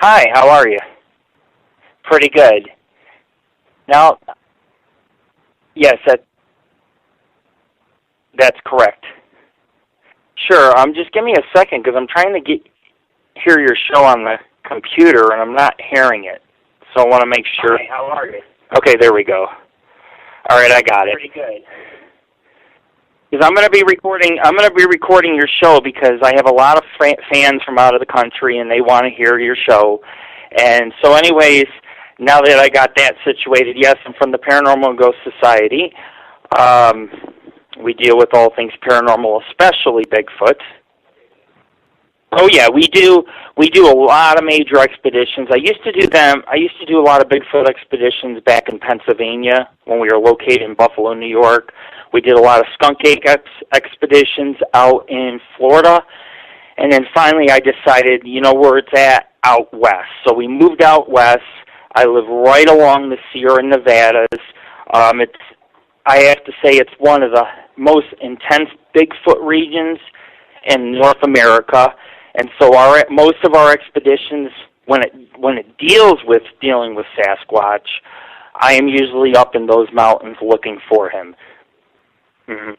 Hi, how are you? Pretty good. Now, yes, that's correct. Sure. Just give me a second because I'm trying to hear your show on the computer and I'm not hearing it. So I want to make sure. Hi, how are you? Okay, there we go. All right, I got it. Pretty good. Because I'm going to be recording. I'm going to be recording your show because I have a lot of fans from out of the country and they want to hear your show. And so, anyways, now that I got that situated, yes, I'm from the Paranormal and Ghost Society. We deal with all things paranormal, especially Bigfoot. Oh yeah, we do a lot of major expeditions. I used to do a lot of Bigfoot expeditions back in Pennsylvania when we were located in Buffalo, New York. We did a lot of skunk ape expeditions out in Florida. And then finally I decided, you know where it's at? Out west. So we moved out west. I live right along the Sierra Nevadas. I have to say it's one of the most intense Bigfoot regions in North America. And so most of our expeditions, when it deals with dealing with Sasquatch, I am usually up in those mountains looking for him. Mm-hmm.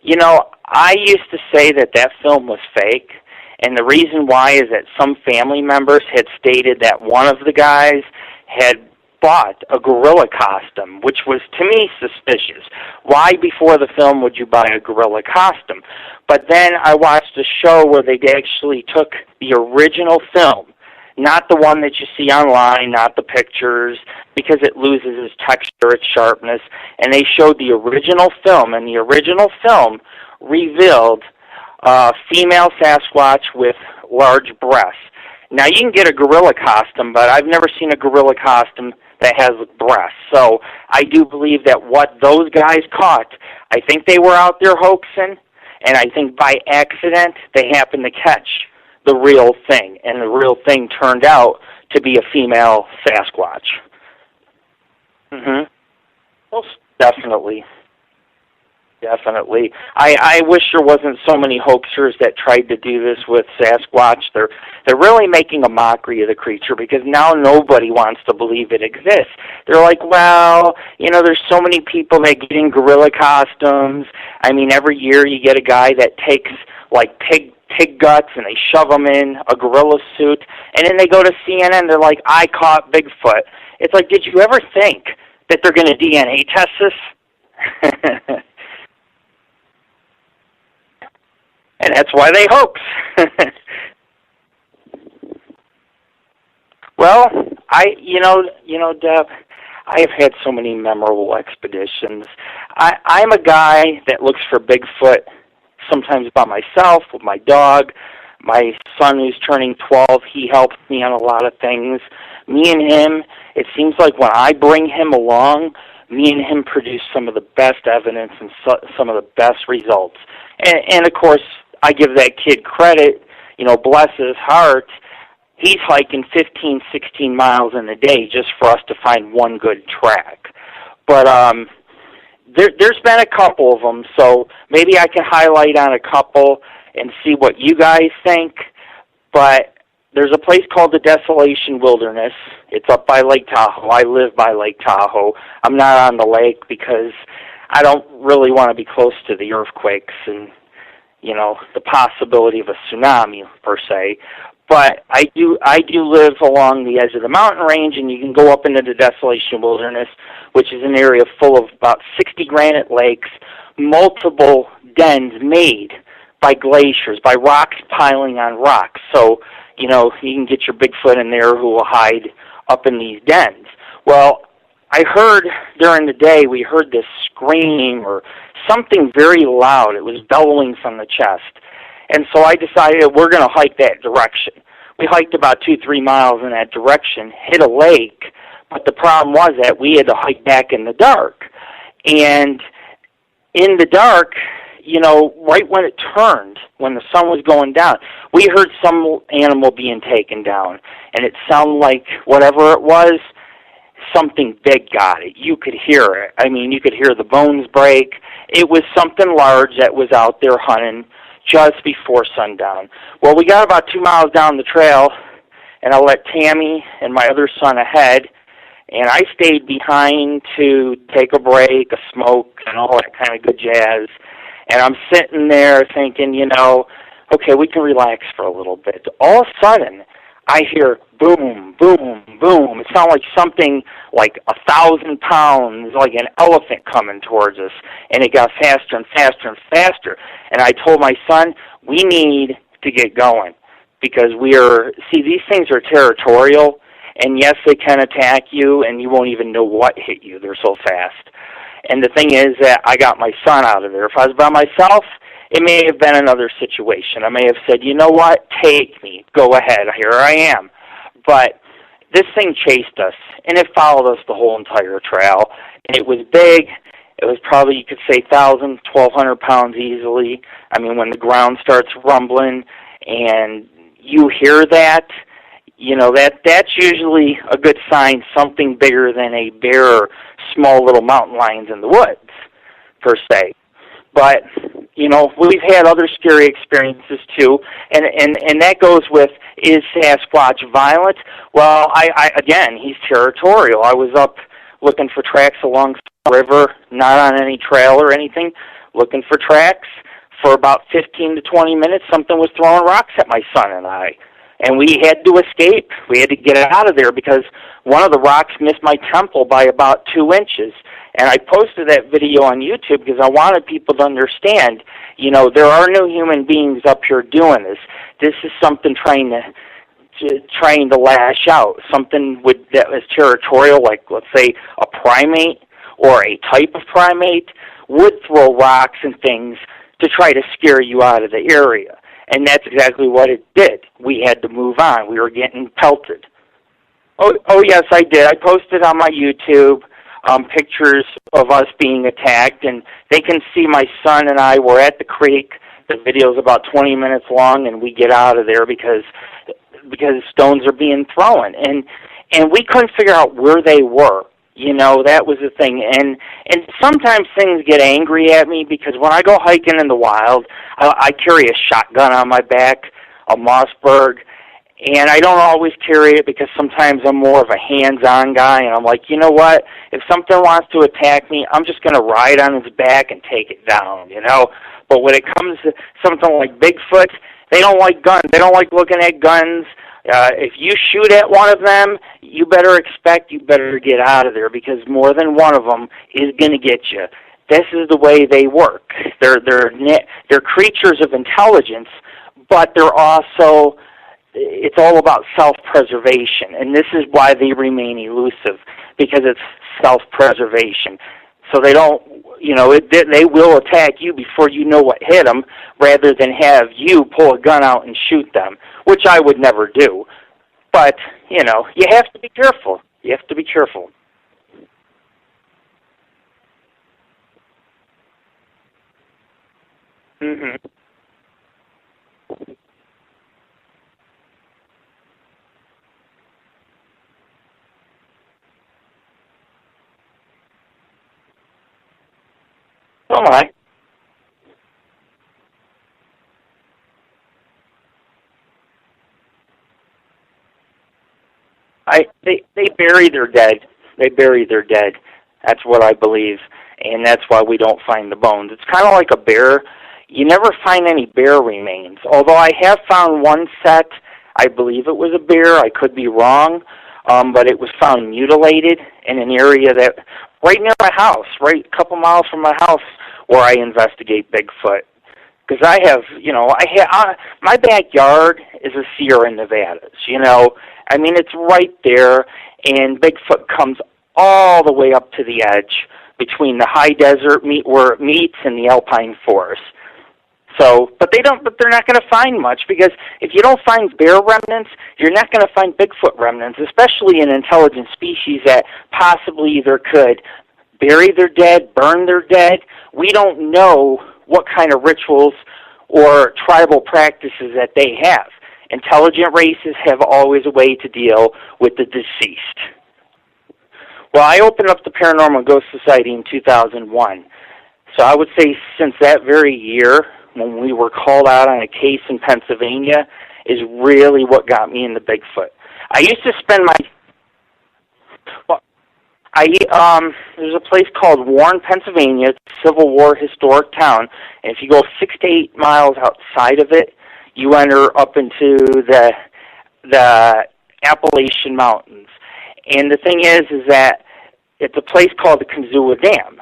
You know, I used to say that film was fake, and the reason why is that some family members had stated that one of the guys had bought a gorilla costume, which was, to me, suspicious. Why before the film would you buy a gorilla costume? But then I watched a show where they actually took the original film, not the one that you see online, not the pictures, because it loses its texture, its sharpness, and they showed the original film, and the original film revealed female Sasquatch with large breasts. Now, you can get a gorilla costume, but I've never seen a gorilla costume that has breasts. So I do believe that what those guys caught, I think they were out there hoaxing, and I think by accident they happened to catch the real thing, and the real thing turned out to be a female Sasquatch. Mm-hmm. Most definitely. Definitely. I wish there wasn't so many hoaxers that tried to do this with Sasquatch. They're really making a mockery of the creature because now nobody wants to believe it exists. They're like, well, you know, there's so many people that get in gorilla costumes. I mean, every year you get a guy that takes, like, pig guts and they shove them in a gorilla suit, and then they go to CNN, they're like, I caught Bigfoot. It's like, did you ever think that they're going to DNA test this? And that's why they hoax. Well, Deb, I have had so many memorable expeditions. I'm a guy that looks for Bigfoot sometimes by myself, with my dog. My son, who's turning 12, he helps me on a lot of things. Me and him, it seems like when I bring him along, me and him produce some of the best evidence and some of the best results. And of course, I give that kid credit, you know, bless his heart. He's hiking 15, 16 miles in a day just for us to find one good track. But there's been a couple of them, so maybe I can highlight on a couple and see what you guys think. But there's a place called the Desolation Wilderness. It's up by Lake Tahoe. I live by Lake Tahoe. I'm not on the lake because I don't really want to be close to the earthquakes and, you know, the possibility of a tsunami per se. But I do live along the edge of the mountain range, and you can go up into the Desolation Wilderness, which is an area full of about 60 granite lakes, multiple dens made by glaciers, by rocks piling on rocks. So, you know, you can get your Bigfoot in there who will hide up in these dens. Well, I heard during the day, we heard this scream or something very loud. It was bellowing from the chest. And so I decided we're going to hike that direction. We hiked about 2-3 miles in that direction, hit a lake, but the problem was that we had to hike back in the dark. And in the dark, you know, right when it turned, when the sun was going down, we heard some animal being taken down. And it sounded like whatever it was, something big got it. You could hear it. I mean, you could hear the bones break. It was something large that was out there hunting just before sundown. Well, we got about 2 miles down the trail, and I let Tammy and my other son ahead, and I stayed behind to take a break, a smoke, and all that kind of good jazz. And I'm sitting there thinking, okay, we can relax for a little bit. All of a sudden, I hear boom, boom, boom. It sounded like something like 1,000 pounds, like an elephant coming towards us. And it got faster and faster and faster. And I told my son, we need to get going because these things are territorial. And yes, they can attack you, and you won't even know what hit you. They're so fast. And the thing is that I got my son out of there. If I was by myself, it may have been another situation. I may have said, you know what, take me, go ahead, here I am. But this thing chased us, and it followed us the whole entire trail. And it was big. It was probably, you could say, 1,000, 1,200 pounds easily. I mean, when the ground starts rumbling and you hear that, that's usually a good sign something bigger than a bear or small little mountain lions in the woods, per se. But, we've had other scary experiences, too, and that goes with, is Sasquatch violent? Well, again, he's territorial. I was up looking for tracks along the river, not on any trail or anything, looking for tracks. For about 15 to 20 minutes, something was throwing rocks at my son and I. And we had to escape. We had to get out of there because one of the rocks missed my temple by about 2 inches. And I posted that video on YouTube because I wanted people to understand, there are no human beings up here doing this. This is something trying to lash out. Something that was territorial, like, let's say, a primate or a type of primate would throw rocks and things to try to scare you out of the area. And that's exactly what it did. We had to move on. We were getting pelted. Oh yes, I did. I posted on my YouTube pictures of us being attacked, and they can see my son and I were at the creek. The video's about 20 minutes long, and we get out of there because stones are being thrown. And we couldn't figure out where they were. That was the thing. And sometimes things get angry at me because when I go hiking in the wild, I carry a shotgun on my back, a Mossberg, and I don't always carry it because sometimes I'm more of a hands-on guy, and I'm like, you know what? If something wants to attack me, I'm just going to ride on its back and take it down, But when it comes to something like Bigfoot, they don't like guns. They don't like looking at guns. If you shoot at one of them, you better get out of there because more than one of them is going to get you. This is the way they work. They're creatures of intelligence, but they're also, it's all about self-preservation, and this is why they remain elusive, because it's self-preservation. So they don't, they will attack you before you know what hit them, rather than have you pull a gun out and shoot them, which I would never do. But, you have to be careful. You have to be careful. Mm-hmm. Oh my. They bury their dead. They bury their dead. That's what I believe, and that's why we don't find the bones. It's kind of like a bear. You never find any bear remains. Although I have found one set. I believe it was a bear. I could be wrong, but it was found mutilated in an area that right near my house, right a couple miles from my house, where I investigate Bigfoot. Because I have, my backyard is a Sierra Nevadas, I mean, it's right there, and Bigfoot comes all the way up to the edge between the high desert where it meets and the alpine forest. So, but they're not going to find much, because if you don't find bear remnants, you're not going to find Bigfoot remnants, especially an intelligent species that possibly either could bury their dead, burn their dead. We don't know what kind of rituals or tribal practices that they have. Intelligent races have always a way to deal with the deceased. Well, I opened up the Paranormal Ghost Society in 2001. So I would say since that very year, when we were called out on a case in Pennsylvania, is really what got me into Bigfoot. I used to spend my there's a place called Warren, Pennsylvania. It's a Civil War historic town, and if you go 6 to 8 miles outside of it, you enter up into the Appalachian Mountains. And the thing is that it's a place called the Kazua Dam.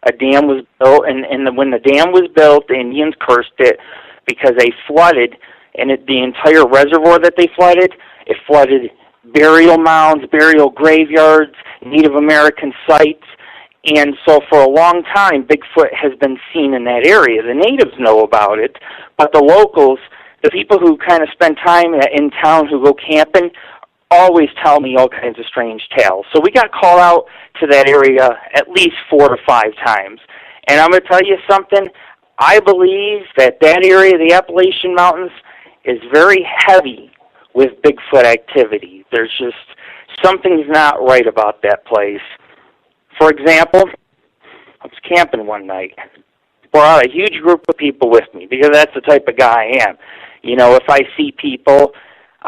A dam was built, and when the dam was built, the Indians cursed it because they flooded, and the entire reservoir that they flooded, it flooded burial mounds, burial graveyards, Native American sites, and so for a long time, Bigfoot has been seen in that area. The natives know about it, but the locals, the people who kind of spend time in town who go camping, always tell me all kinds of strange tales. So we got called out to that area at least 4 to 5 times. And I'm going to tell you something, I believe that area, the Appalachian Mountains, is very heavy with Bigfoot activity. There's just, something's not right about that place. For example, I was camping one night. Brought a huge group of people with me because that's the type of guy I am. You know, if I see people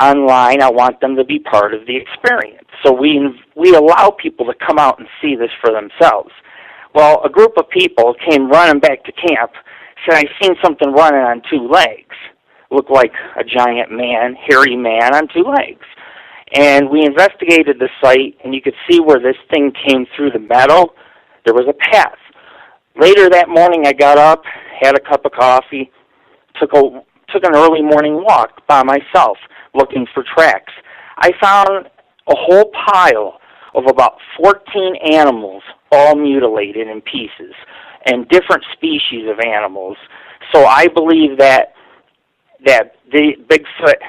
online, I want them to be part of the experience. So we allow people to come out and see this for themselves. Well, a group of people came running back to camp, said, I seen something running on 2 legs. Looked like a giant man, hairy man on 2 legs. And we investigated the site, and you could see where this thing came through the meadow. There was a path. Later that morning, I got up, had a cup of coffee, took an early morning walk by myself, looking for tracks. I found a whole pile of about 14 animals, all mutilated in pieces, and different species of animals. So I believe that the Bigfoot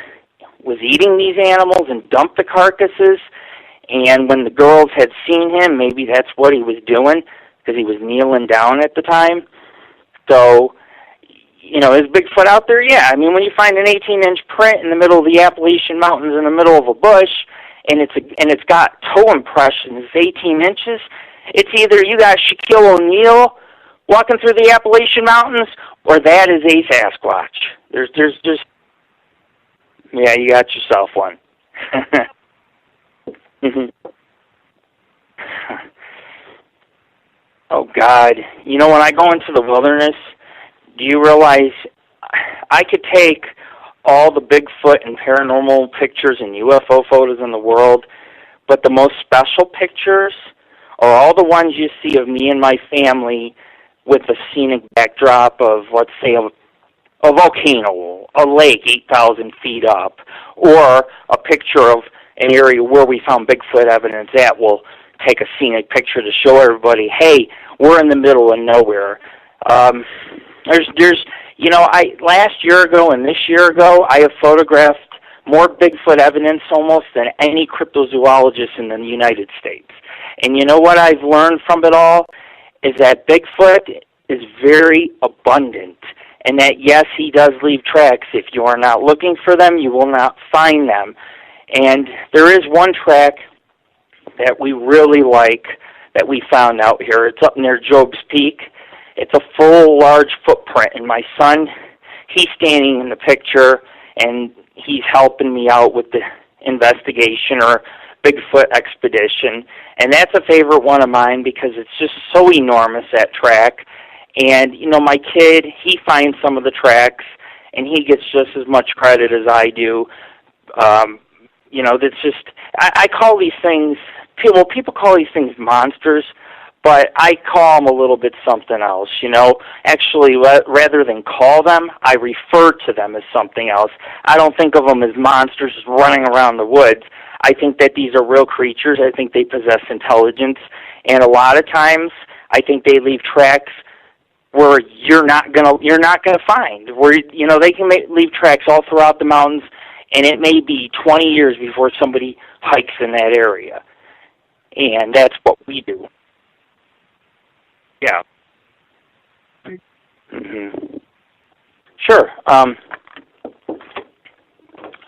was eating these animals and dumped the carcasses, and when the girls had seen him, maybe that's what he was doing, because he was kneeling down at the time. So, you know, is Bigfoot out there? Yeah. I mean, when you find an 18-inch print in the middle of the Appalachian Mountains in the middle of a bush, and it's got toe impressions 18 inches, it's either you got Shaquille O'Neal walking through the Appalachian Mountains, or that is a Sasquatch. There's yeah, you got yourself one. Oh, God. You know, when I go into the wilderness, do you realize I could take all the Bigfoot and paranormal pictures and UFO photos in the world, but the most special pictures are all the ones you see of me and my family with a scenic backdrop of, let's say, a volcano, a lake 8,000 feet up, or a picture of an area where we found Bigfoot evidence at. We'll take a scenic picture to show everybody, hey, we're in the middle of nowhere. There's you know, last year ago and this year ago, I have photographed more Bigfoot evidence almost than any cryptozoologist in the United States. And you know what I've learned from it all? Is that Bigfoot is very abundant, and that, yes, he does leave tracks. If you are not looking for them, you will not find them. And there is one track that we really like that we found out here. It's up near Job's Peak. It's a full, large footprint, and my son, he's standing in the picture, and he's helping me out with the investigation or Bigfoot expedition. And that's a favorite one of mine because it's just so enormous, that track. And, you know, my kid, he finds some of the tracks, and he gets just as much credit as I do. You know, that's just, I call these things, people call these things monsters, but I call them a little bit something else, you know. Actually, rather than call them, I refer to them as something else. I don't think of them as monsters just running around the woods. I think that these are real creatures. I think they possess intelligence, and a lot of times I think they leave tracks where you're not gonna find. Where, you know, they can leave tracks all throughout the mountains, and it may be 20 years before somebody hikes in that area, and that's what we do. Yeah. Mm-hmm. Sure.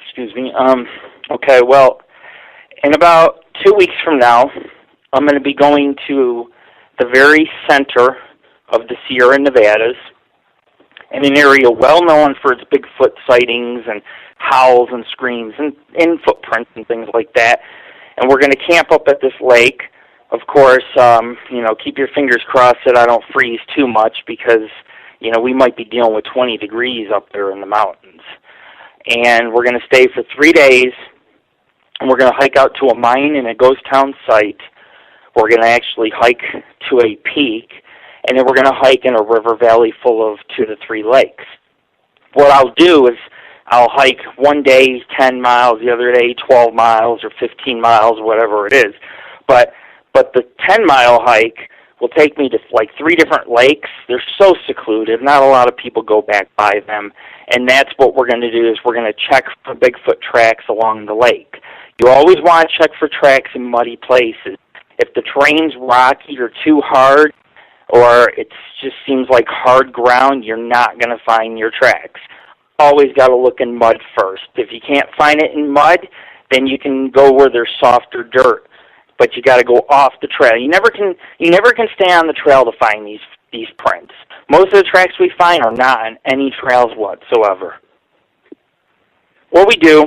Excuse me. Okay. Well, in about 2 weeks from now, I'm going to be going to the very center of the Sierra Nevadas, in an area well known for its Bigfoot sightings and howls and screams and footprints and things like that. And we're going to camp up at this lake. Of course, keep your fingers crossed that I don't freeze too much because, we might be dealing with 20 degrees up there in the mountains. And we're going to stay for 3 days, and we're going to hike out to a mine and a ghost town site. We're going to actually hike to a peak, and then we're going to hike in a river valley full of 2 to 3 lakes. What I'll do is I'll hike one day 10 miles, the other day 12 miles or 15 miles, whatever it is. But the 10-mile hike will take me to like 3 different lakes. They're so secluded. Not a lot of people go back by them. And that's what we're going to do is we're going to check for Bigfoot tracks along the lake. You always want to check for tracks in muddy places. If the terrain's rocky or too hard, or it just seems like hard ground, you're not going to find your tracks. Always got to look in mud first. If you can't find it in mud, then you can go where there's softer dirt. But you got to go off the trail. You never can stay on the trail to find these prints. Most of the tracks we find are not on any trails whatsoever. What we do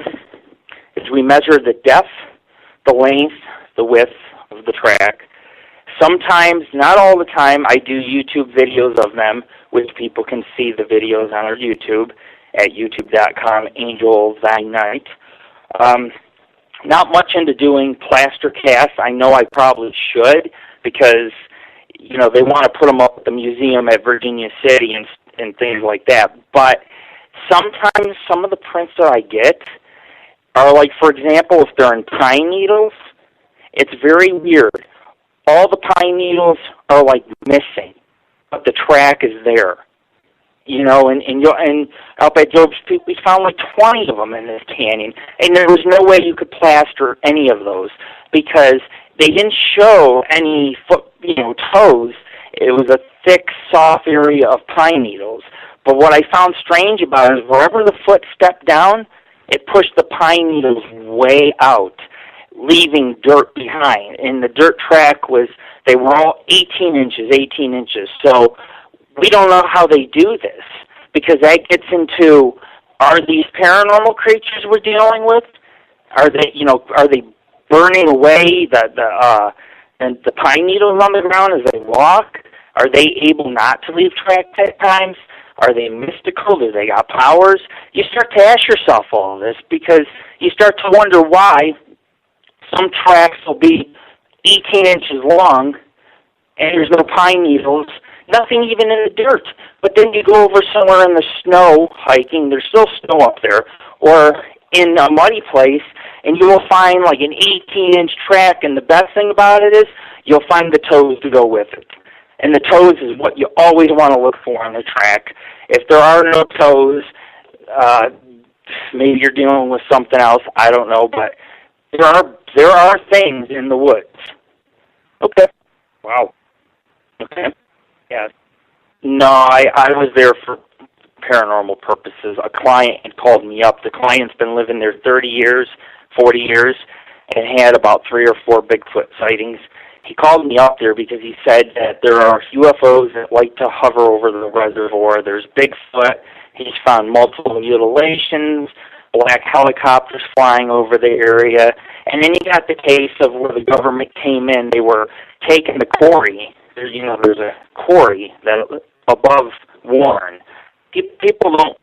is we measure the depth, the length, the width of the track. Sometimes, not all the time, I do YouTube videos of them, which people can see the videos on our YouTube at youtube.com, AngelOfThyNight. Not much into doing plaster casts. I know I probably should because, they want to put them up at the museum at Virginia City and things like that. But sometimes some of the prints that I get are like, for example, if they're in pine needles, it's very weird. All the pine needles are like missing, but the track is there. And up at Job's Peak, we found like 20 of them in this canyon, and there was no way you could plaster any of those because they didn't show any toes. It was a thick, soft area of pine needles. But what I found strange about it is wherever the foot stepped down, it pushed the pine needles way out, leaving dirt behind. And the dirt track they were all 18 inches. So we don't know how they do this because that gets into, are these paranormal creatures we're dealing with? Are they burning away the pine needles on the ground as they walk? Are they able not to leave tracks at times? Are they mystical? Do they got powers? You start to ask yourself all this because you start to wonder why some tracks will be 18 inches long and there's no pine needles, nothing even in the dirt. But then you go over somewhere in the snow hiking, there's still snow up there, or in a muddy place, and you will find like an 18-inch track, and the best thing about it is you'll find the toes to go with it. And the toes is what you always want to look for on the track. If there are no toes, maybe you're dealing with something else, I don't know, but there are things in the woods. Okay. Wow. Okay. Yeah. No, I was there for paranormal purposes. A client had called me up. The client's been living there 30 years, 40 years, and had about 3 or 4 Bigfoot sightings. He called me up there because he said that there are UFOs that like to hover over the reservoir. There's Bigfoot. He's found multiple mutilations, black helicopters flying over the area. And then you got the case of where the government came in. They were taking the quarry. There's a quarry that above Warren. People don't.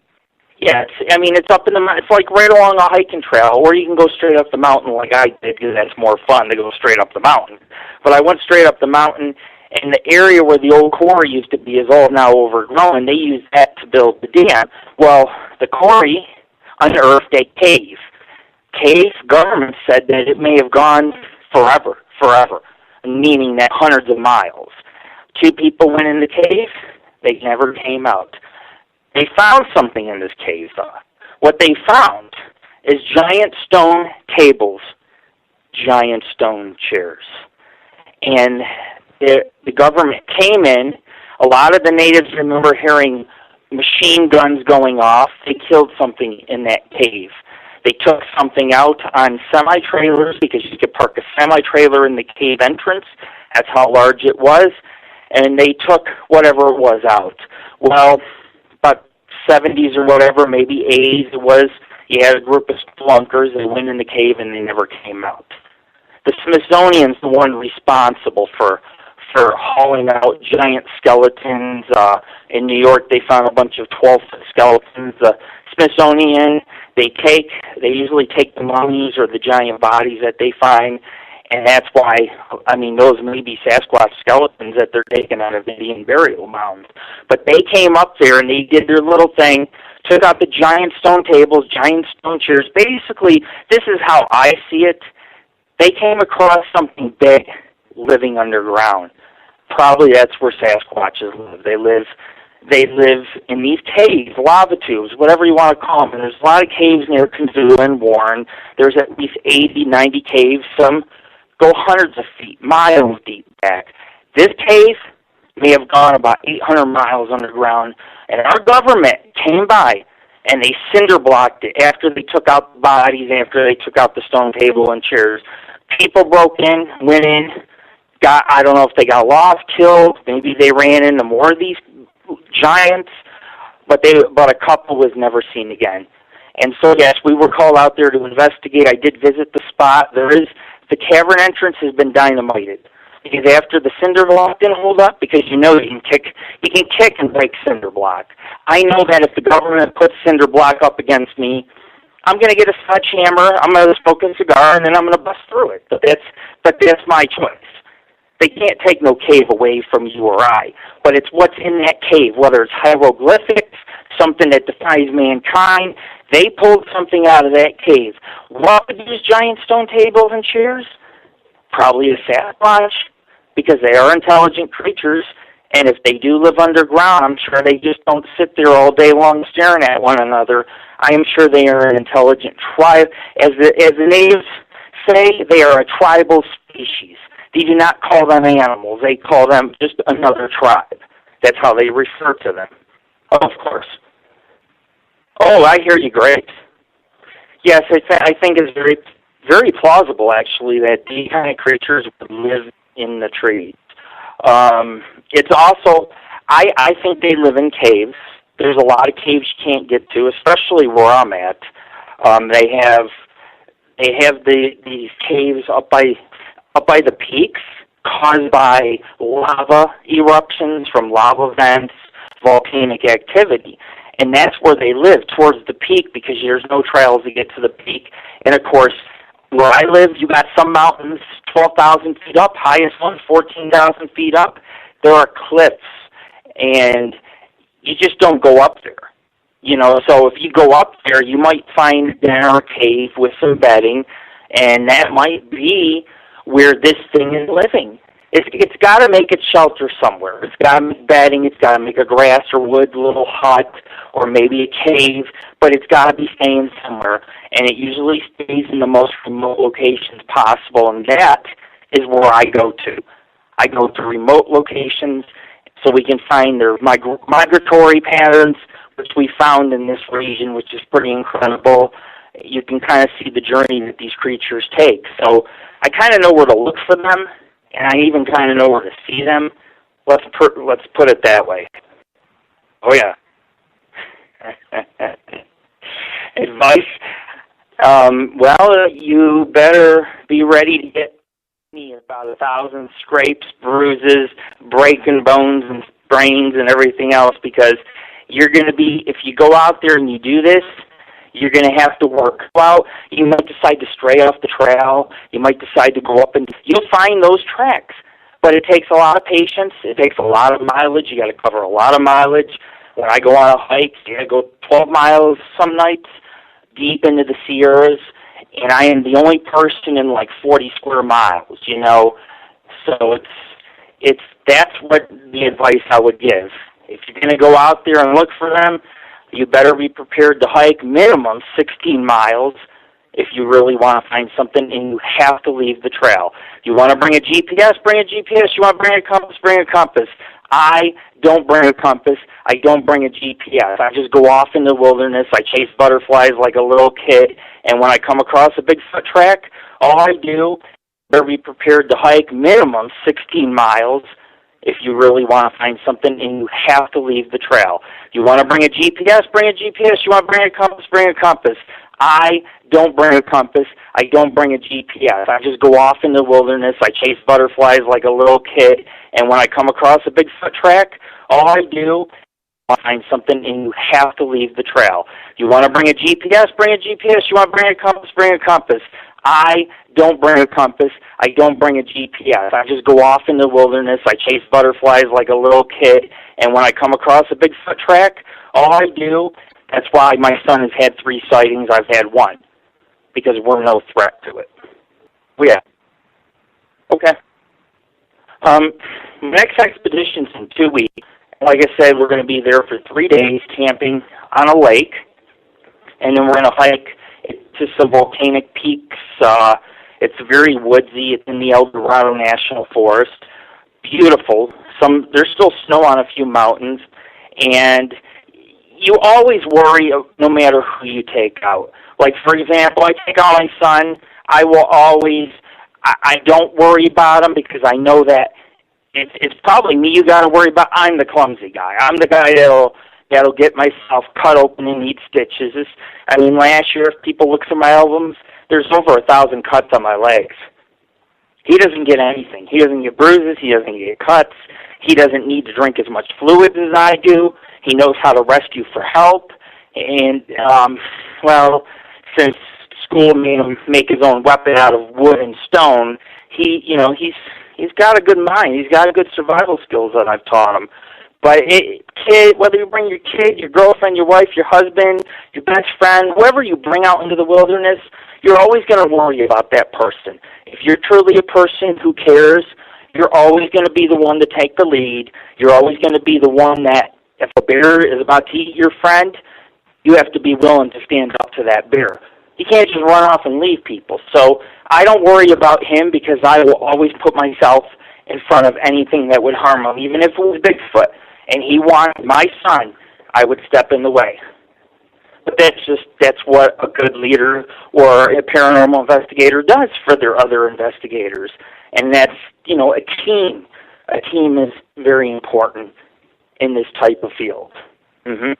Yeah, it's up in the mountain. It's like right along a hiking trail, or you can go straight up the mountain like I did because that's more fun to go straight up the mountain. But I went straight up the mountain, and the area where the old quarry used to be is all now overgrown. They used that to build the dam. Well, the quarry unearthed a cave. Government said that it may have gone forever, meaning that hundreds of miles. 2 people went in the cave. They never came out. They found something in this cave, though. What they found is giant stone tables, giant stone chairs. And the government came in. A lot of the natives remember hearing machine guns going off. They killed something in that cave. They took something out on semi-trailers because you could park a semi-trailer in the cave entrance. That's how large it was. And they took whatever it was out. Well, about 70s or whatever, maybe 80s it was, you had a group of spelunkers, they went in the cave and they never came out. The Smithsonian's the one responsible for hauling out giant skeletons. In New York, they found a bunch of 12-foot skeletons. The Smithsonian, they usually take the mummies or the giant bodies that they find, and that's why, I mean, those may be Sasquatch skeletons that they're taking out of Indian burial mounds. But they came up there and they did their little thing, took out the giant stone tables, giant stone chairs. Basically, this is how I see it. They came across something big living underground. Probably that's where Sasquatches live. They live in these caves, lava tubes, whatever you want to call them. And there's a lot of caves near Kazoo and Warren. There's at least 80, 90 caves. Some go hundreds of feet, miles deep back. This cave may have gone about 800 miles underground, and our government came by and they cinder blocked it after they took out the bodies, after they took out the stone table and chairs. People broke in, went in, I don't know if they got lost, killed, maybe they ran into more of these giants, but a couple was never seen again. And so, yes, we were called out there to investigate. I did visit the spot. The cavern entrance has been dynamited. Because after the cinder block didn't hold up, because you know you can kick and break cinder block. I know that if the government puts cinder block up against me, I'm going to get a sledgehammer, I'm going to smoke a cigar, and then I'm going to bust through it. But that's my choice. They can't take no cave away from you or I. But it's what's in that cave, whether it's hieroglyphics, something that defies mankind. They pulled something out of that cave. What would these giant stone tables and chairs? Probably a Sasquatch, because they are intelligent creatures, and if they do live underground, I'm sure they just don't sit there all day long staring at one another. I am sure they are an intelligent tribe. As the natives say, they are a tribal species. They do not call them animals. They call them just another tribe. That's how they refer to them. Of course. Oh, I hear you. Great. Yes, I think it's very, very plausible, actually, that these kind of creatures would live in the trees. It's also, I think they live in caves. There's a lot of caves you can't get to, especially where I'm at. They have these caves up by the peaks caused by lava eruptions from lava vents, volcanic activity. And that's where they live, towards the peak, because there's no trails to get to the peak. And, of course, where I live, you got some mountains 12,000 feet up, highest one 14,000 feet up. There are cliffs, and you just don't go up there. You know, so if you go up there, you might find a den or a cave with some bedding, and that might be where this thing is living. It's got to make its shelter somewhere. It's got to make bedding. It's got to make a grass or wood little hut or maybe a cave, but it's got to be staying somewhere. And it usually stays in the most remote locations possible, and that is where I go to. I go to remote locations so we can find their migratory patterns, which we found in this region, which is pretty incredible. You can kind of see the journey that these creatures take. So I kind of know where to look for them, and I even kind of know where to see them. Let's put it that way. Oh, yeah. Advice? Well, you better be ready to get me about 1,000 scrapes, bruises, breaking bones and brains and everything else, because you're going to be, if you go out there and you do this, you're going to have to work. Well, you might decide to stray off the trail. You might decide to go up, and you'll find those tracks. But it takes a lot of patience. It takes a lot of mileage. You got to cover a lot of mileage. When I go on a hike, you got to go 12 miles some nights deep into the Sierras, and I am the only person in like 40 square miles, you know. So that's what the advice I would give. If you're going to go out there and look for them, you better be prepared to hike minimum 16 miles if you really want to find something, and you have to leave the trail. You want to bring a GPS, bring a GPS. You want to bring a compass, bring a compass. I don't bring a compass. I don't bring a GPS. I just go off in the wilderness. I chase butterflies like a little kid, and when I come across a Bigfoot track, all I do, better be prepared to hike minimum 16 miles if you really want to find something, and you have to leave the trail. You want to bring a GPS, bring a GPS. You want to bring a compass, bring a compass. I don't bring a compass. I don't bring a GPS. I just go off in the wilderness. I chase butterflies like a little kid, and when I come across a Bigfoot track, all I do is find something, and you have to leave the trail. You want to bring a GPS, bring a GPS. You want to bring a compass, bring a compass. I don't bring a compass. I don't bring a GPS. I just go off in the wilderness. I chase butterflies like a little kid, and when I come across a Bigfoot track, all I do, that's why my son has had 3 sightings. I've had 1, because we're no threat to it. Yeah. Okay. Next expedition's in 2 weeks. Like I said, we're going to be there for 3 days camping on a lake, and then we're going to hike to some volcanic peaks. It's very woodsy. It's in the El Dorado National Forest. Beautiful. There's still snow on a few mountains, and you always worry no matter who you take out. Like, for example, I take out my son. I don't worry about him because I know that it's probably me you got to worry about. I'm the clumsy guy. I'm the guy that'll get myself cut open and need stitches. Last year, if people look through my albums, there's over 1,000 cuts on my legs. He doesn't get anything. He doesn't get bruises. He doesn't get cuts. He doesn't need to drink as much fluid as I do. He knows how to rescue for help. And, since school made him make his own weapon out of wood and stone, he's got a good mind. He's got good survival skills that I've taught him. But whether you bring your kid, your girlfriend, your wife, your husband, your best friend, whoever you bring out into the wilderness, you're always going to worry about that person. If you're truly a person who cares, you're always going to be the one to take the lead. You're always going to be the one that, if a bear is about to eat your friend, you have to be willing to stand up to that bear. You can't just run off and leave people. So I don't worry about him because I will always put myself in front of anything that would harm him, even if it was Bigfoot. And he wanted my son, I would step in the way. But that's what a good leader or a paranormal investigator does for their other investigators. And that's, a team. A team is very important in this type of field. Mm-hmm.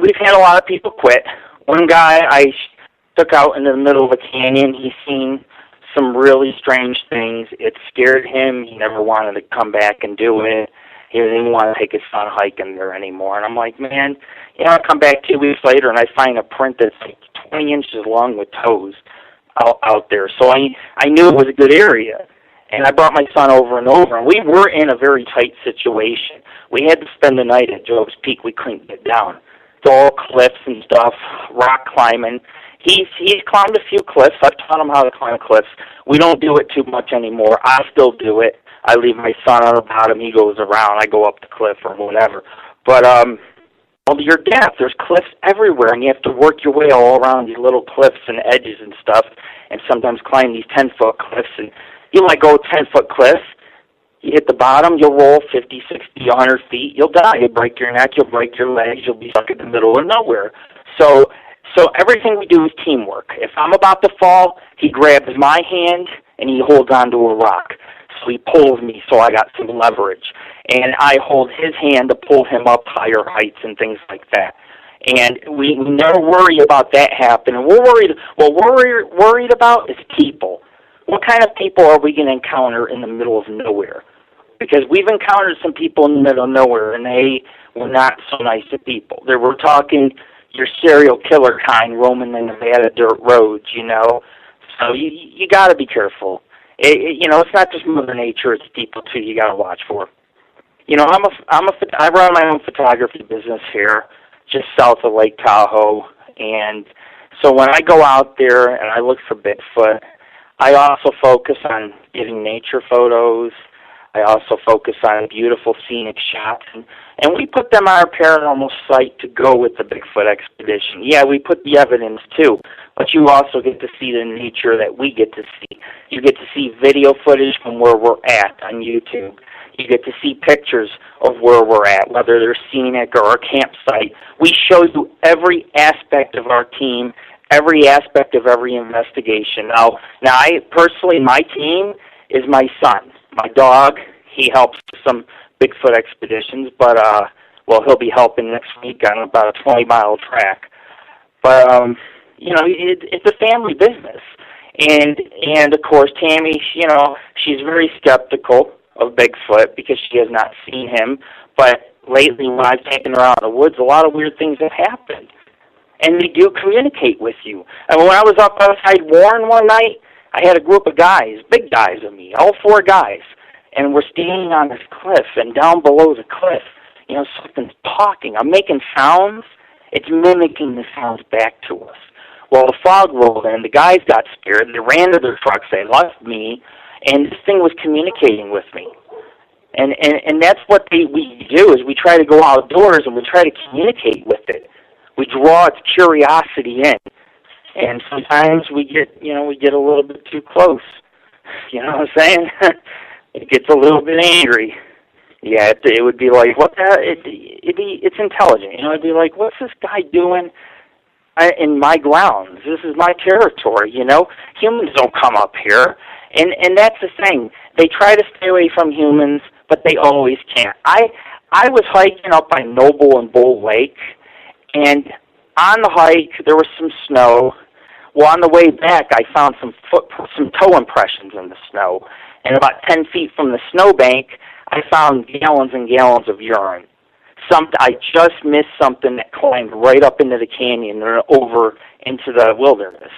We've had a lot of people quit. One guy I took out into the middle of a canyon. He's seen some really strange things. It scared him. He never wanted to come back and do it. He didn't even want to take his son hiking there anymore. And I'm like, man, I come back 2 weeks later and I find a print that's like 20 inches long with toes out there. So I knew it was a good area. And I brought my son over and over. And we were in a very tight situation. We had to spend the night at Joe's Peak. We couldn't get down. It's all cliffs and stuff, rock climbing. He's climbed a few cliffs. I've taught him how to climb cliffs. We don't do it too much anymore. I still do it. I leave my son on the bottom. He goes around. I go up the cliff or whatever. But your depth, there's cliffs everywhere, and you have to work your way all around these little cliffs and edges and stuff, and sometimes climb these 10-foot cliffs. And you might go 10-foot cliff. You hit the bottom, you'll roll 50, 60, 100 feet. You'll die. You'll break your neck. You'll break your legs. You'll be stuck in the middle of nowhere. So everything we do is teamwork. If I'm about to fall, he grabs my hand, and he holds onto a rock. So he pulls me so I got some leverage. And I hold his hand to pull him up higher heights and things like that. And we never worry about that happening. What we're worried about is people. What kind of people are we going to encounter in the middle of nowhere? Because we've encountered some people in the middle of nowhere, and they were not so nice to people. We're talking your serial killer kind roaming the Nevada dirt roads, So you got to be careful. It's not just Mother Nature; it's people too. You got to watch for. I run my own photography business here, just south of Lake Tahoe, and so when I go out there and I look for Bigfoot, I also focus on getting nature photos. I also focus on beautiful scenic shots, and we put them on our paranormal site to go with the Bigfoot expedition. Yeah, we put the evidence too, but you also get to see the nature that we get to see. You get to see video footage from where we're at on YouTube. You get to see pictures of where we're at, whether they're scenic or a campsite. We show you every aspect of our team, every aspect of every investigation. Now I personally, my team is my son. My dog, he helps with some Bigfoot expeditions, but he'll be helping next week on about a 20-mile track. But it's a family business, and of course Tammy, she's very skeptical of Bigfoot because she has not seen him. But lately, when I've taken her out in the woods, a lot of weird things have happened, and they do communicate with you. And when I was up outside Warren one night, I had a group of guys, big guys of me, all 4 guys, and we're standing on this cliff, and down below the cliff, something's talking. I'm making sounds. It's mimicking the sounds back to us. Well, the fog rolled in. The guys got scared. They ran to their trucks. They left me, and this thing was communicating with me. And that's what we do, is we try to go outdoors and we try to communicate with it. We draw its curiosity in. And sometimes we get a little bit too close. You know what I'm saying? It gets a little bit angry. Yeah, it would be like, what the? It's intelligent. It'd be like, what's this guy doing in my grounds? This is my territory. Humans don't come up here, and that's the thing. They try to stay away from humans, but they always can't. I was hiking up by Noble and Bull Lake, and on the hike there was some snow. Well, on the way back, I found some toe impressions in the snow, and about 10 feet from the snowbank, I found gallons and gallons of urine. I just missed something that climbed right up into the canyon and over into the wilderness,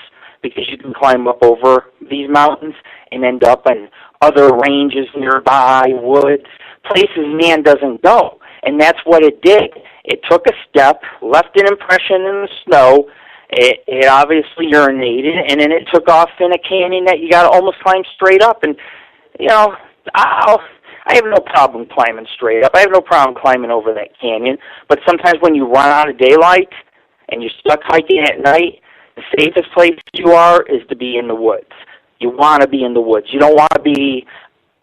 because you can climb up over these mountains and end up in other ranges nearby, woods, places man doesn't go. And that's what it did. It took a step, left an impression in the snow. It obviously urinated, and then it took off in a canyon that you got to almost climb straight up. And, I have no problem climbing straight up. I have no problem climbing over that canyon. But sometimes when you run out of daylight and you're stuck hiking at night, the safest place you are is to be in the woods. You want to be in the woods. You don't want to be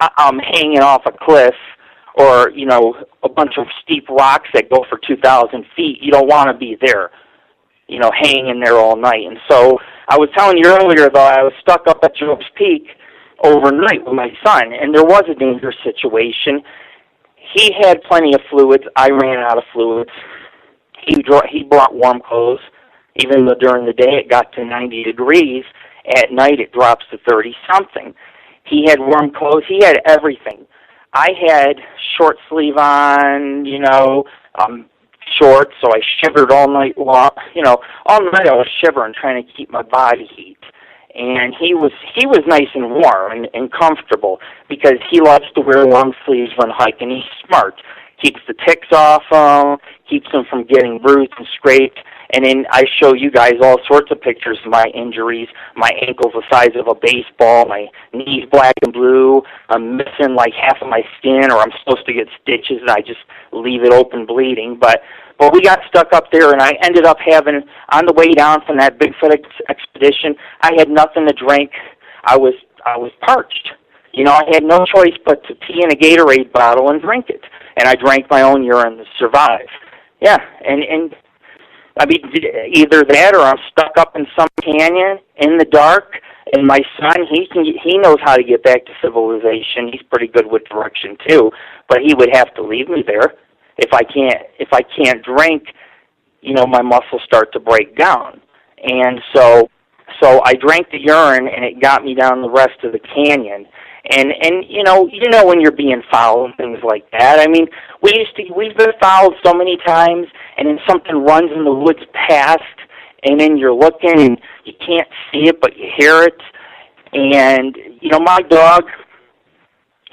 hanging off a cliff or, a bunch of steep rocks that go for 2,000 feet. You don't want to be there, hanging there all night. And so I was telling you earlier, though, I was stuck up at Job's Peak overnight with my son, and there was a dangerous situation. He had plenty of fluids. I ran out of fluids. He brought warm clothes. Even though during the day it got to 90 degrees, at night it drops to 30-something. He had warm clothes. He had everything. I had short sleeve on, shorts, so I shivered all night long. All night I was shivering, trying to keep my body heat. And he was nice and warm and comfortable, because he loves to wear long sleeves when hiking. He's smart. Keeps the ticks off him, keeps him from getting bruised and scraped. And then I show you guys all sorts of pictures of my injuries. My ankle's the size of a baseball, my knees black and blue. I'm missing like half of my skin, or I'm supposed to get stitches and I just leave it open bleeding. But we got stuck up there, and I ended up having, on the way down from that Bigfoot expedition, I had nothing to drink. I was parched. I had no choice but to pee in a Gatorade bottle and drink it. And I drank my own urine to survive. Yeah, and I mean, either that or I'm stuck up in some canyon in the dark. And my son, he knows how to get back to civilization. He's pretty good with direction too, but he would have to leave me there. If I can't drink, my muscles start to break down. And so I drank the urine, and it got me down the rest of the canyon. And when you're being fouled and things like that. I mean, we've been fouled so many times, and then something runs in the woods past, and then you're looking and you can't see it, but you hear it. And my dog,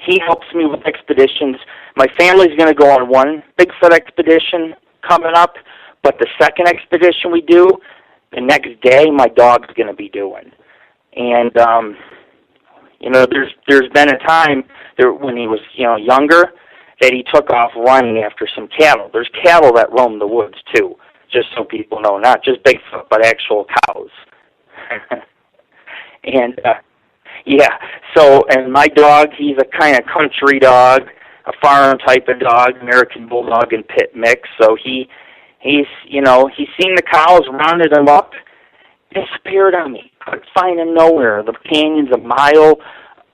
he helps me with expeditions. My family's going to go on one Bigfoot expedition coming up, but the second expedition we do, the next day, my dog's going to be doing. And there's been a time when he was younger that he took off running after some cattle. There's cattle that roam the woods too, just so people know, not just Bigfoot, but actual cows. And and my dog, he's a kind of country dog, a farm type of dog, American Bulldog and Pit mix. So he's seen the cows, rounded him up, disappeared on me. Couldn't find him nowhere. The canyon's a mile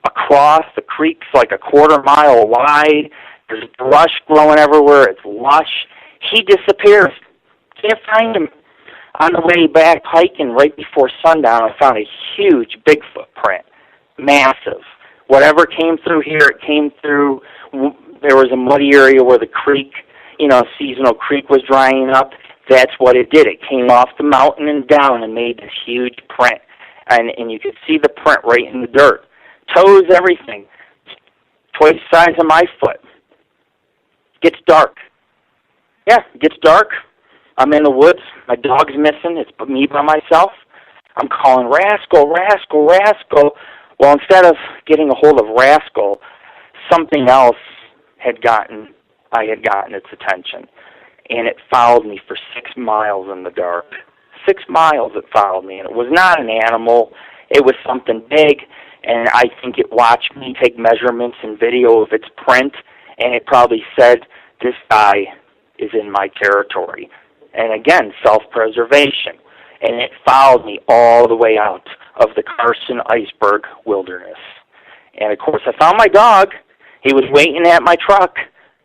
across. The creek's like a quarter-mile wide. There's brush growing everywhere. It's lush. He disappears. Can't find him. On the way back hiking right before sundown, I found a huge Bigfoot print. Massive. Whatever came through here, it came through. There was a muddy area where the creek, seasonal creek was drying up. That's what it did. It came off the mountain and down and made this huge print. And you could see the print right in the dirt. Toes, everything. Twice the size of my foot. Gets dark. Yeah, it gets dark. I'm in the woods. My dog's missing. It's me by myself. I'm calling, Rascal, Rascal, Rascal. Well, instead of getting a hold of Rascal, something else I had gotten its attention. And it followed me for 6 miles in the dark. 6 miles it followed me. And it was not an animal. It was something big. And I think it watched me take measurements and video of its print. And it probably said, this guy is in my territory. And again, self-preservation. And it followed me all the way out of the Carson Iceberg Wilderness. And, of course, I found my dog. He was waiting at my truck.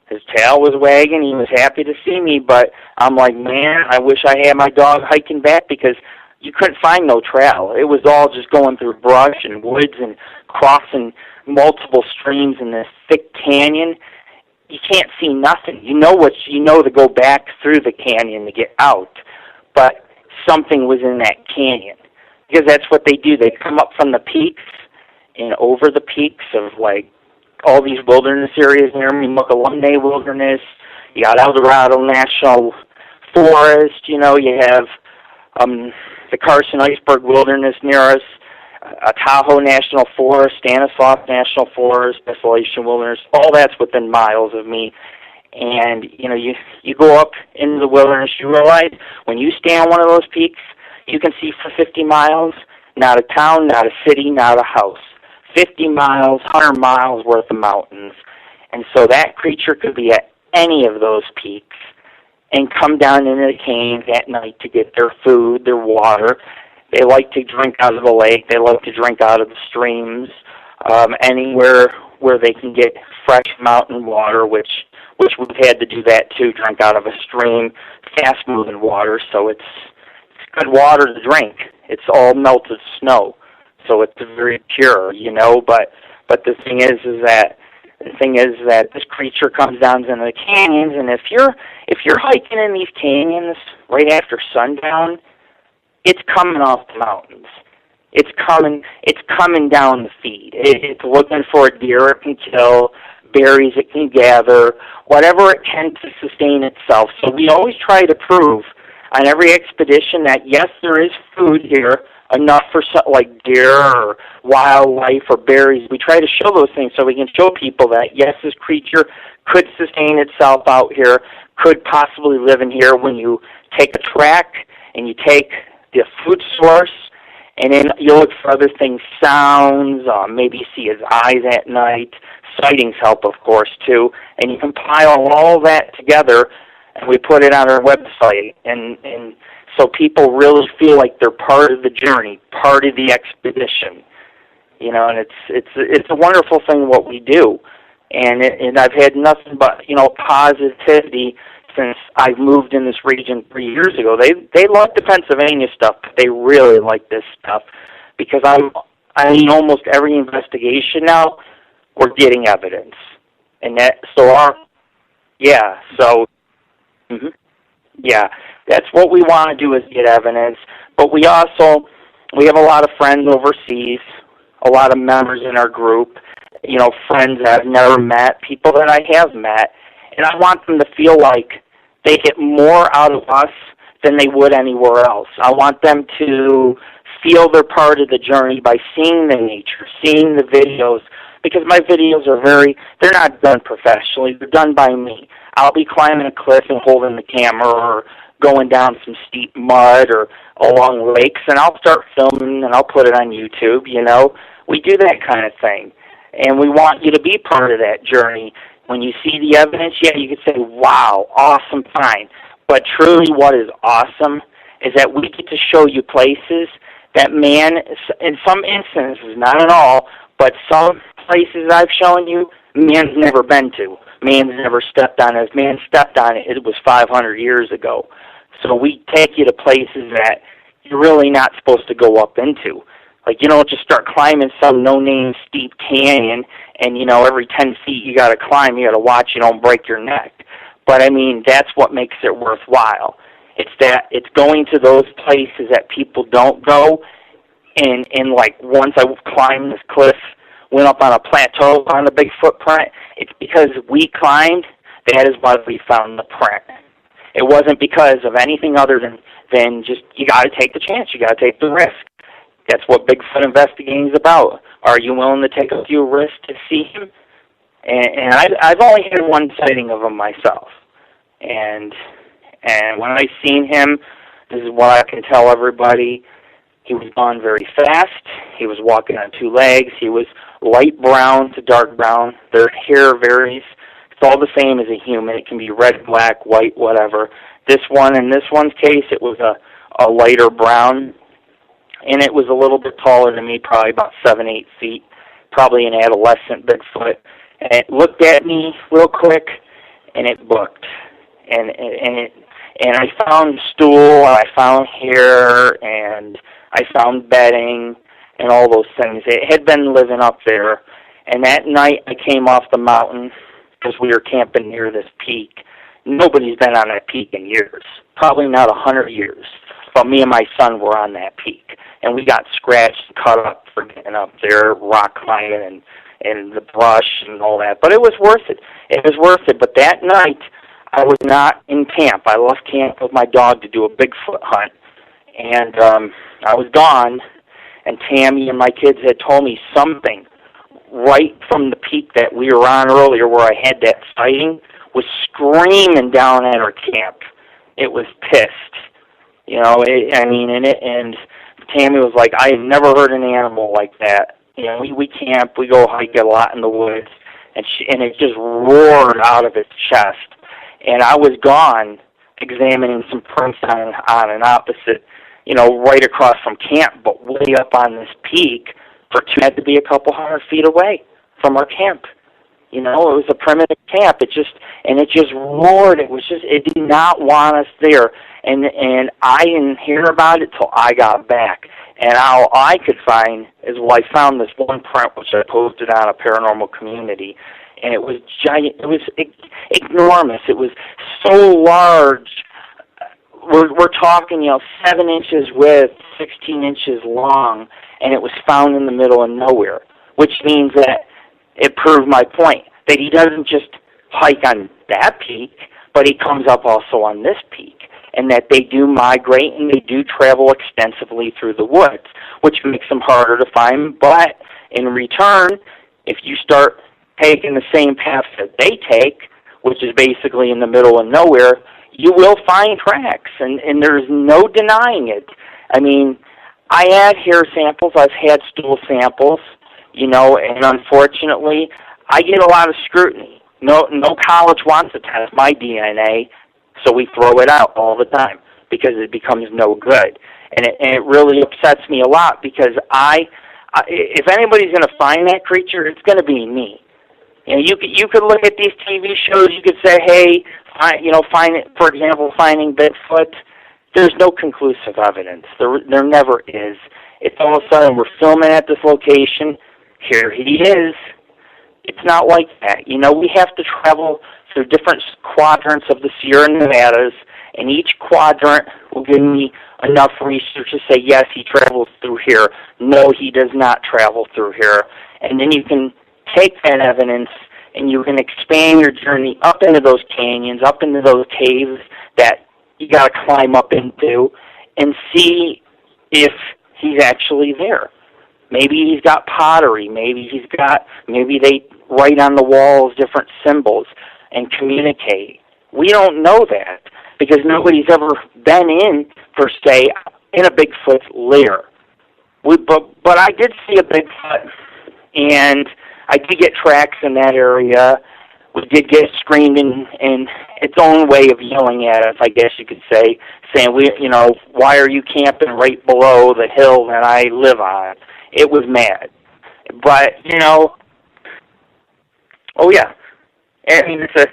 His tail was wagging. He was happy to see me. But I'm like, man, I wish I had my dog hiking back because you couldn't find no trail. It was all just going through brush and woods and crossing multiple streams in this thick canyon. You can't see nothing. You know to go back through the canyon to get out. But something was in that canyon. Because that's what they do. They come up from the peaks and over the peaks of, like, all these wilderness areas near me, Muckalumne Wilderness. You got Eldorado National Forest. You have the Carson Iceberg Wilderness near us, Tahoe National Forest, Stanislaus National Forest, Desolation Wilderness. All that's within miles of me. And, you go up into the wilderness, you realize when you stand on one of those peaks, you can see for 50 miles, not a town, not a city, not a house. 50 miles, 100 miles worth of mountains. And so that creature could be at any of those peaks and come down into the canyons at night to get their food, their water. They like to drink out of the lake. They like to drink out of the streams, anywhere where they can get fresh mountain water, which we've had to do that too, drink out of a stream, fast-moving water, so it's good water to drink. It's all melted snow, so it's very pure, But the thing is that this creature comes down into the canyons, and if you're hiking in these canyons right after sundown, it's coming off the mountains. It's coming down the feed. It's looking for a deer it can kill, berries it can gather, whatever it can to sustain itself. So we always try to prove on every expedition that, yes, there is food here, enough for like deer or wildlife or berries. We try to show those things so we can show people that, yes, this creature could sustain itself out here, could possibly live in here. When you take a track and you take the food source, and then you look for other things, sounds, maybe see his eyes at night. Sightings help, of course, too. And you compile all that together, and we put it on our website. And so people really feel like they're part of the journey, part of the expedition. And it's a wonderful thing what we do. And I've had nothing but, positivity since I've moved in this region 3 years ago. They love the Pennsylvania stuff, but they really like this stuff because I mean, almost every investigation now, we're getting evidence. And that's what we want to do is get evidence. But we have a lot of friends overseas, a lot of members in our group, friends that I've never met, people that I have met, and I want them to feel like they get more out of us than they would anywhere else. I want them to feel they're part of the journey by seeing the nature, seeing the videos, because my videos they're not done professionally, they're done by me. I'll be climbing a cliff and holding the camera or going down some steep mud or along lakes, and I'll start filming and I'll put it on YouTube, We do that kind of thing, and we want you to be part of that journey. When you see the evidence, you can say, wow, awesome find. But truly what is awesome is that we get to show you places that man, in some instances, not in all, But some places I've shown you, man's never been to. Man's never stepped on it. If man stepped on it, it was 500 years ago. So we take you to places that you're really not supposed to go up into. Like, you don't just start climbing some no-name steep canyon and, every 10 feet you got to climb, you got to watch you don't break your neck. But, I mean, that's what makes it worthwhile. It's going to those places that people don't go, and like once I climbed this cliff, went up on a plateau, found a big footprint, it's because we climbed, that is why we found the print. It wasn't because of anything other than just, you got to take the chance, you got to take the risk. That's what Bigfoot investigating is about. Are you willing to take a few risks to see him? And I've only had one sighting of him myself. And when I seen him, this is what I can tell everybody, he was gone very fast. He was walking on two legs. He was light brown to dark brown. Their hair varies. It's all the same as a human. It can be red, black, white, whatever. In this one's case, it was a lighter brown. And it was a little bit taller than me, probably about 7-8 feet, probably an adolescent Bigfoot. And it looked at me real quick, and it booked. And I found stool, and I found hair, and I found bedding, and all those things. It had been living up there. And that night I came off the mountain because we were camping near this peak. Nobody's been on that peak in years, probably not 100 years. But me and my son were on that peak. And we got scratched and cut up for getting up there, rock climbing and the brush and all that. But it was worth it. It was worth it. But that night, I was not in camp. I left camp with my dog to do a Bigfoot hunt. And I was gone, and Tammy and my kids had told me something right from the peak that we were on earlier where I had that sighting was screaming down at our camp. It was pissed. And Tammy was like, I have never heard an animal like that. We camp, we go hike a lot in the woods, and it just roared out of its chest. And I was gone examining some prints on an opposite, right across from camp, but way up on this peak, had to be a couple 100 feet away from our camp. It was a primitive camp. It just roared. It did not want us there. And I didn't hear about it till I got back. And all I could find is, I found this one print which I posted on a paranormal community, and it was giant. It was enormous. It was so large. We're talking, 7 inches width, 16 inches long, and it was found in the middle of nowhere, which means that it proved my point, that he doesn't just hike on that peak, but he comes up also on this peak, and that they do migrate and they do travel extensively through the woods, which makes them harder to find. But in return, if you start taking the same path that they take, which is basically in the middle of nowhere, you will find tracks, and there's no denying it. I mean, I had hair samples, I've had stool samples, and unfortunately, I get a lot of scrutiny. No college wants to test my DNA, so we throw it out all the time because it becomes no good. And it really upsets me a lot because if anybody's going to find that creature, it's going to be me. You could look at these TV shows. You could say, hey, for example, finding Bigfoot. There's no conclusive evidence. There never is. It's all of a sudden we're filming at this location. Here he is. It's not like that. We have to travel through different quadrants of the Sierra Nevadas, and each quadrant will give me enough research to say, yes, he travels through here. No, he does not travel through here. And then you can take that evidence and you can expand your journey up into those canyons, up into those caves that you got to climb up into and see if he's actually there. Maybe he's got pottery. Maybe they write on the walls different symbols and communicate. We don't know that because nobody's ever been in, per se, in a Bigfoot lair. But I did see a Bigfoot, and I did get tracks in that area. We did get screamed in its own way of yelling at us, I guess you could say, saying, why are you camping right below the hill that I live on? It was mad. But, you know, oh, yeah. I mean, it's a...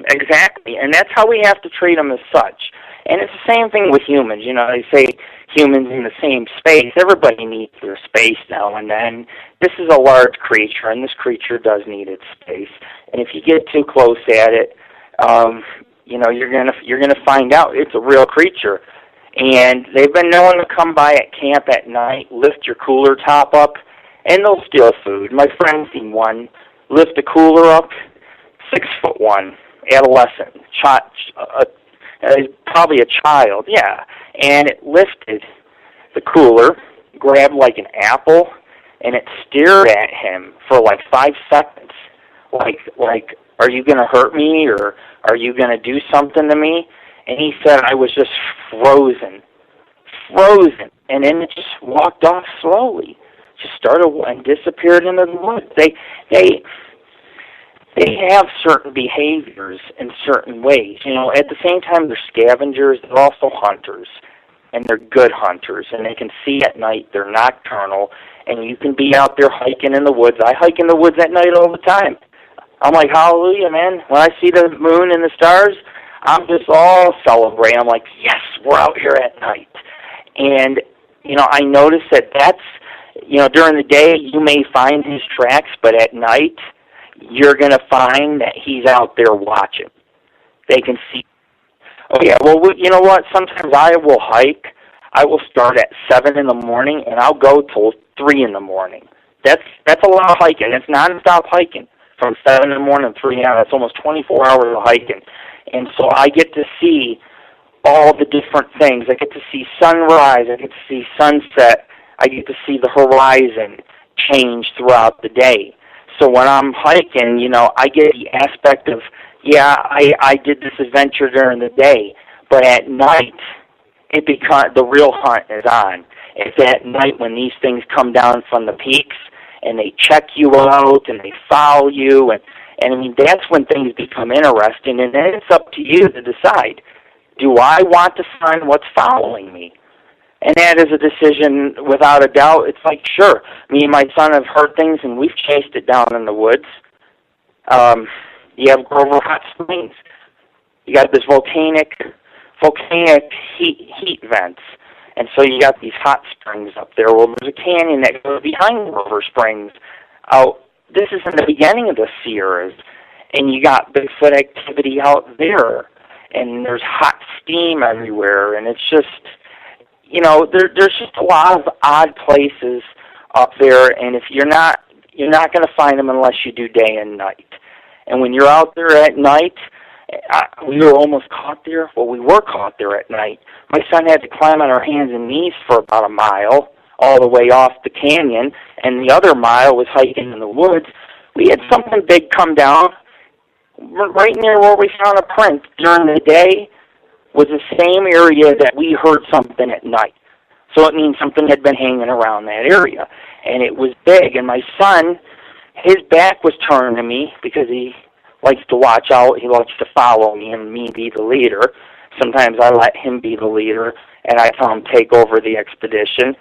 exactly, and that's how we have to treat them as such. And it's the same thing with humans. You know, they say humans in the same space. Everybody needs their space now and then. This is a large creature, and this creature does need its space. And if you get too close at it, you know, you're gonna find out it's a real creature. And they've been known to come by at camp at night, lift your cooler top up, and they'll steal food. My friend seen one lift the cooler up, 6'1", adolescent, probably a child, yeah. And it lifted the cooler, grabbed like an apple, and it stared at him for like 5 seconds. Like, are you going to hurt me, or are you going to do something to me? And he said, I was just frozen. And then it just walked off slowly. Just started and disappeared into the woods. They have certain behaviors in certain ways. You know, at the same time, they're scavengers. They're also hunters, and they're good hunters. And they can see at night. They're nocturnal, and you can be out there hiking in the woods. I hike in the woods at night all the time. I'm like, hallelujah, man. When I see the moon and the stars, I'm just all celebrating. I'm like, yes, we're out here at night. And, you know, I notice that's, you know, during the day you may find his tracks, but at night you're going to find that he's out there watching. They can see. Oh, yeah, well, you know what? Sometimes I will hike. I will start at 7 in the morning, and I'll go till 3 in the morning. That's a lot of hiking. It's nonstop hiking from 7 in the morning to 3 a.m. That's almost 24 hours of hiking. And so I get to see all the different things. I get to see sunrise. I get to see sunset. I get to see the horizon change throughout the day. So when I'm hiking, you know, I get the aspect of, yeah, I did this adventure during the day, but at night, the real hunt is on. It's at night when these things come down from the peaks, and they check you out, and they follow you, and I mean, that's when things become interesting, and then it's up to you to decide, do I want to find what's following me? And that is a decision without a doubt. It's like, sure, me and my son have heard things, and we've chased it down in the woods. You have Grover Hot Springs. You got this volcanic heat vents. And so you got these hot springs up there. Well, there's a canyon that goes behind Grover Springs. This is in the beginning of the Sierras, and you got Bigfoot activity out there, and there's hot steam everywhere, and it's just, you know, there's just a lot of odd places up there, and if you're not going to find them unless you do day and night. And when you're out there at night, we were almost caught there. Well, we were caught there at night. My son had to climb on our hands and knees for about a mile, all the way off the canyon, and the other mile was hiking in the woods. We had something big come down right near where we found a print. During the day was the same area that we heard something at night. So it means something had been hanging around that area. And it was big. And my son, his back was turned to me because he likes to watch out. He likes to follow me and me be the leader. Sometimes I let him be the leader, and I tell him take over the expedition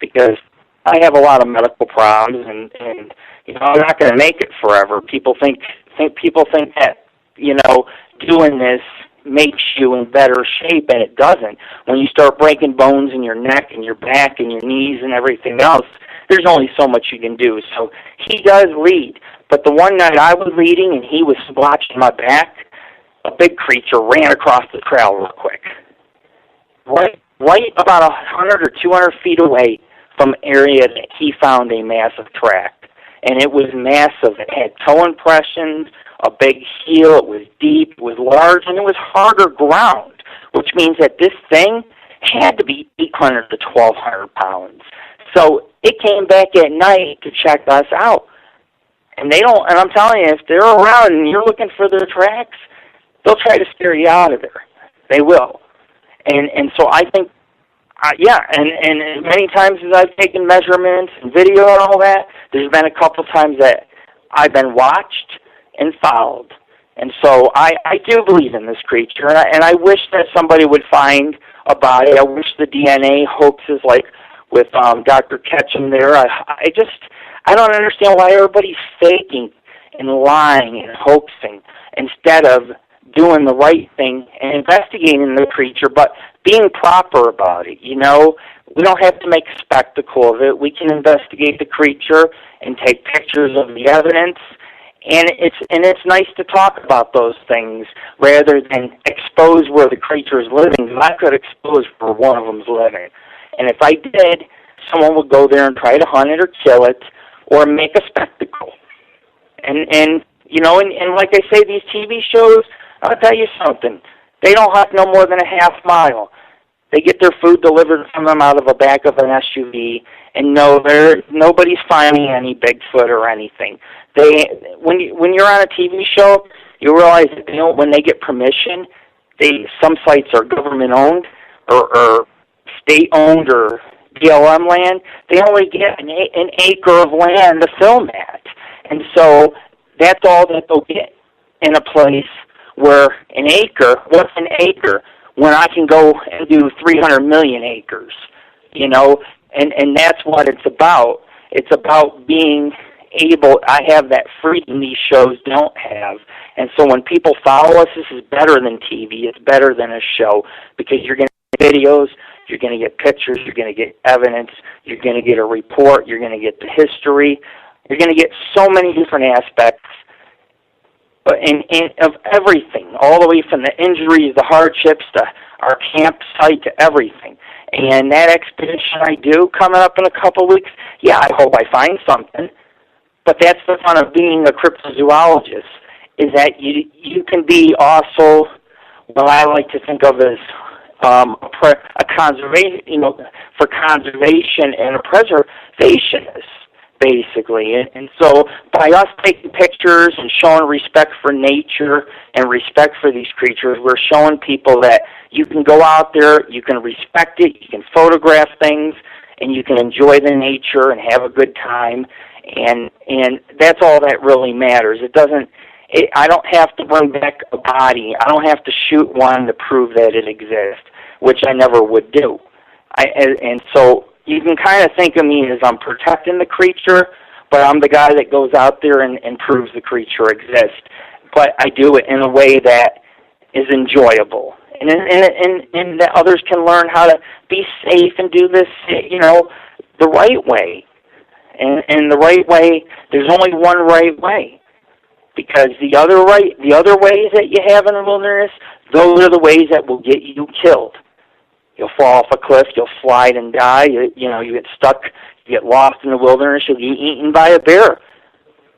because I have a lot of medical problems, and you know, I'm not going to make it forever. People think that, you know, doing this makes you in better shape, and it doesn't. When you start breaking bones in your neck and your back and your knees and everything else, there's only so much you can do. So he does lead. But the one night I was leading and he was watching my back, a big creature ran across the trail real quick. Right about 100 or 200 feet away from an area that he found a massive track. And it was massive. It had toe impressions, a big heel, it was deep, it was large, and it was harder ground, which means that this thing had to be 800 to 1,200 pounds. So it came back at night to check us out. And I'm telling you, if they're around and you're looking for their tracks, they'll try to scare you out of there. They will. And so I think, and many times as I've taken measurements and video and all that, there's been a couple times that I've been watched and followed. And so I do believe in this creature, and I wish that somebody would find a body. I wish the DNA hoaxes like Dr. Ketchum there. I don't understand why everybody's faking and lying and hoaxing instead of doing the right thing and investigating the creature, but being proper about it. You know, we don't have to make a spectacle of it. We can investigate the creature and take pictures of the evidence, and it's nice to talk about those things rather than expose where the creature is living. Because I could expose where one of them's living, and if I did, someone would go there and try to hunt it or kill it or make a spectacle. And you know, and like I say, these TV shows, I'll tell you something. They don't hunt no more than a half mile. They get their food delivered from them out of the back of an SUV, and nobody's finding any Bigfoot or anything. When you're on a TV show, you realize that when they get permission, some sites are government owned or state owned or BLM land. They only get an acre of land to film at, and so that's all that they'll get in a place where an acre. What's an acre? When I can go and do 300 million acres, you know, and that's what it's about. It's about being able, I have that freedom these shows don't have. And so when people follow us, this is better than TV. It's better than a show because you're going to get videos, you're going to get pictures, you're going to get evidence, you're going to get a report, you're going to get the history. You're going to get so many different aspects of everything, all the way from the injuries, the hardships, to our campsite, to everything. And that expedition I do coming up in a couple of weeks, yeah, I hope I find something. But that's the fun of being a cryptozoologist, is that you can be also what I like to think of as a conservation, you know, for conservation and a preservationist, basically. And so by us taking pictures and showing respect for nature and respect for these creatures, we're showing people that you can go out there, you can respect it, you can photograph things, and you can enjoy the nature and have a good time. And that's all that really matters. I don't have to bring back a body. I don't have to shoot one to prove that it exists, which I never would do. And so you can kind of think of me as I'm protecting the creature, but I'm the guy that goes out there and proves the creature exists. But I do it in a way that is enjoyable, and that others can learn how to be safe and do this, you know, the right way. And the right way, there's only one right way, because the other ways that you have in the wilderness, those are the ways that will get you killed. You'll fall off a cliff, you'll slide and die, you get stuck, you get lost in the wilderness, you'll get eaten by a bear.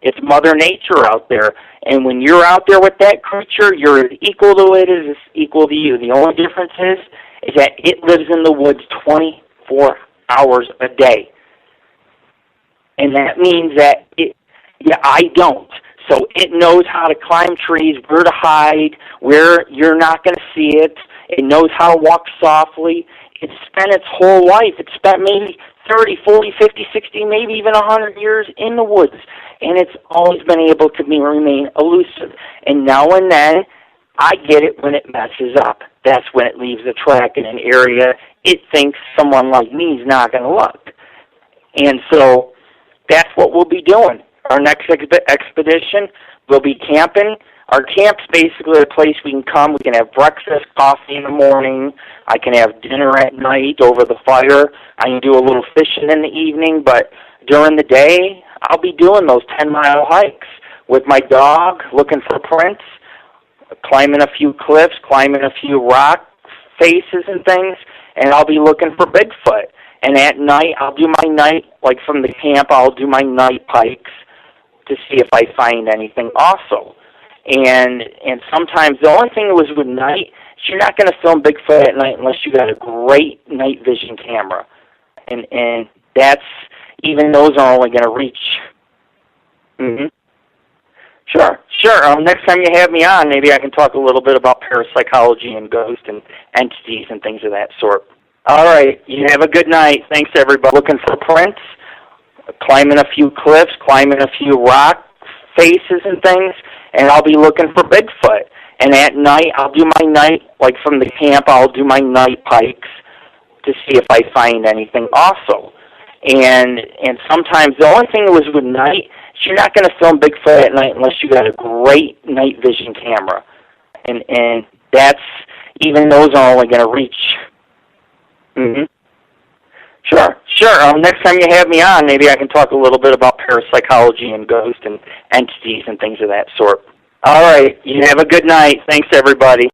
It's Mother Nature out there. And when you're out there with that creature, you're as equal to it as it's equal to you. The only difference is that it lives in the woods 24 hours a day. And that means that I don't. So it knows how to climb trees, where to hide, where you're not going to see it. It knows how to walk softly. It's spent its whole life. It's spent maybe 30, 40, 50, 60, maybe even 100 years in the woods. And it's always been able to remain elusive. And now and then, I get it when it messes up. That's when it leaves a track in an area it thinks someone like me is not going to look. And so that's what we'll be doing. Our next expedition, we'll be camping. Our camp's basically a place we can come. We can have breakfast, coffee in the morning. I can have dinner at night over the fire. I can do a little fishing in the evening, but during the day, I'll be doing those 10-mile hikes with my dog, looking for prints, climbing a few cliffs, climbing a few rock faces and things, and I'll be looking for Bigfoot. And at night, I'll do my night, like from the camp, I'll do my night hikes to see if I find anything also. And sometimes the only thing was with night is you're not going to film Bigfoot at night unless you got a great night vision camera. And that's, even those are only going to reach. Mm-hmm. Sure. Next time you have me on, maybe I can talk a little bit about parapsychology and ghosts and entities and things of that sort. All right. You have a good night. Thanks, everybody. Looking for prints, climbing a few cliffs, climbing a few rock faces and things, and I'll be looking for Bigfoot. And at night, I'll do my night, like from the camp, I'll do my night hikes to see if I find anything also. And sometimes the only thing was with night, you're not going to film Bigfoot at night unless you got a great night vision camera. And that's, even those are only going to reach. Mm-hmm. Sure. Next time you have me on, maybe I can talk a little bit about parapsychology and ghosts and entities and things of that sort. All right. You have a good night. Thanks, everybody.